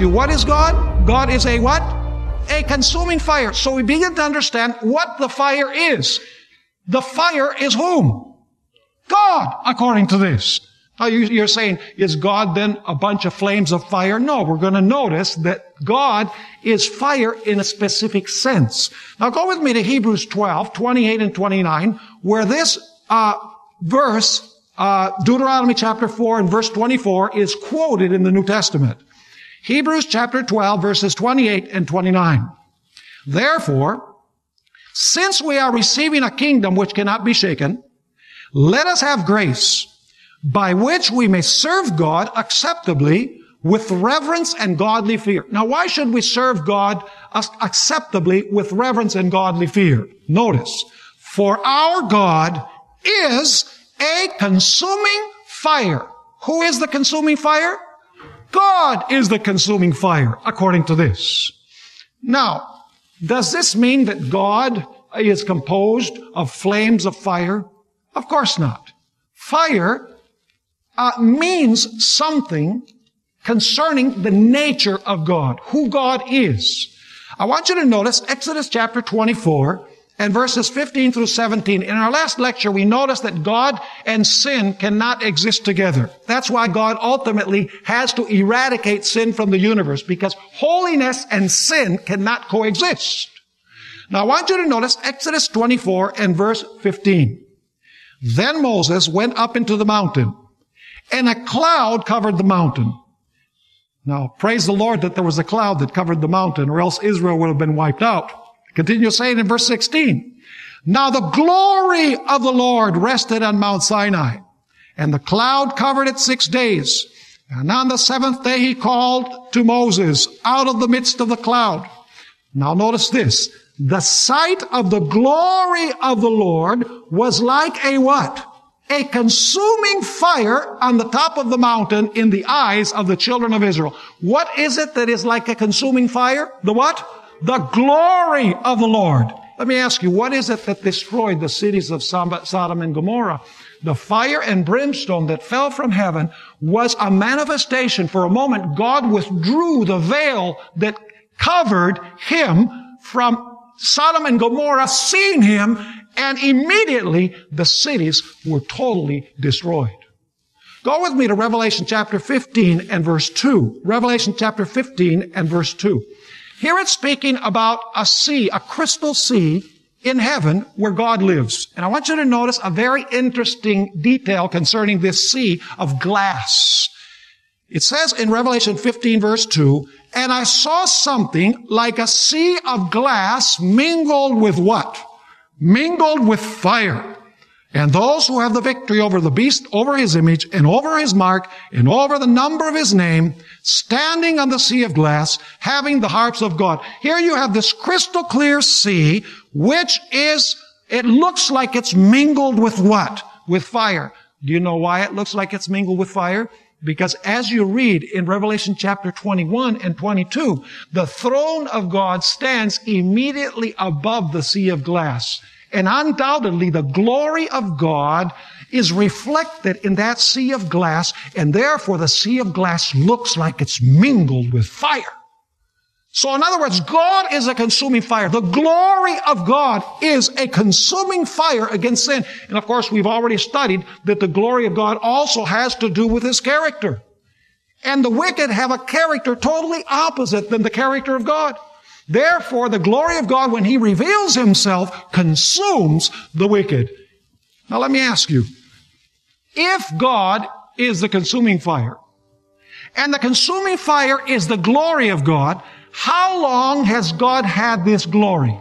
you, what is God? God is a what? A consuming fire. So we begin to understand what the fire is. The fire is whom? God, according to this. Now you're saying, is God then a bunch of flames of fire? No, we're going to notice that God is fire in a specific sense. Now go with me to Hebrews 12, 28 and 29, where this verse, Deuteronomy chapter 4 and verse 24, is quoted in the New Testament. Hebrews chapter 12, verses 28 and 29. Therefore, since we are receiving a kingdom which cannot be shaken, let us have grace, by which we may serve God acceptably with reverence and godly fear. Now, why should we serve God acceptably with reverence and godly fear? Notice, for our God is a consuming fire. Who is the consuming fire? God is the consuming fire, according to this. Now, does this mean that God is composed of flames of fire? Of course not. Fire means something concerning the nature of God, who God is. I want you to notice Exodus chapter 24 and verses 15 through 17. In our last lecture, we noticed that God and sin cannot exist together. That's why God ultimately has to eradicate sin from the universe, because holiness and sin cannot coexist. Now, I want you to notice Exodus 24 and verse 15. Then Moses went up into the mountain, and a cloud covered the mountain. Now, praise the Lord that there was a cloud that covered the mountain, or else Israel would have been wiped out. Continue saying in verse 16. Now the glory of the Lord rested on Mount Sinai, and the cloud covered it 6 days. And on the 7th day he called to Moses out of the midst of the cloud. Now notice this. The sight of the glory of the Lord was like a what? A consuming fire on the top of the mountain in the eyes of the children of Israel. What is it that is like a consuming fire? The what? The glory of the Lord. Let me ask you, what is it that destroyed the cities of Sodom and Gomorrah? The fire and brimstone that fell from heaven was a manifestation. For a moment, God withdrew the veil that covered him from Sodom and Gomorrah, seeing him, and immediately the cities were totally destroyed. Go with me to Revelation chapter 15 and verse 2. Revelation chapter 15 and verse 2. Here it's speaking about a sea, a crystal sea in heaven where God lives. And I want you to notice a very interesting detail concerning this sea of glass. It says in Revelation 15 verse 2, and I saw something like a sea of glass mingled with what? Mingled with fire. And those who have the victory over the beast, over his image, and over his mark, and over the number of his name, standing on the sea of glass, having the harps of God. Here you have this crystal clear sea, which is, it looks like it's mingled with what? With fire. Do you know why it looks like it's mingled with fire? Because as you read in Revelation chapter 21 and 22, the throne of God stands immediately above the sea of glass. And undoubtedly, the glory of God is reflected in that sea of glass, and therefore the sea of glass looks like it's mingled with fire. So in other words, God is a consuming fire. The glory of God is a consuming fire against sin. And of course, we've already studied that the glory of God also has to do with his character. And the wicked have a character totally opposite than the character of God. Therefore, the glory of God, when he reveals himself, consumes the wicked. Now let me ask you, if God is the consuming fire, and the consuming fire is the glory of God, how long has God had this glory?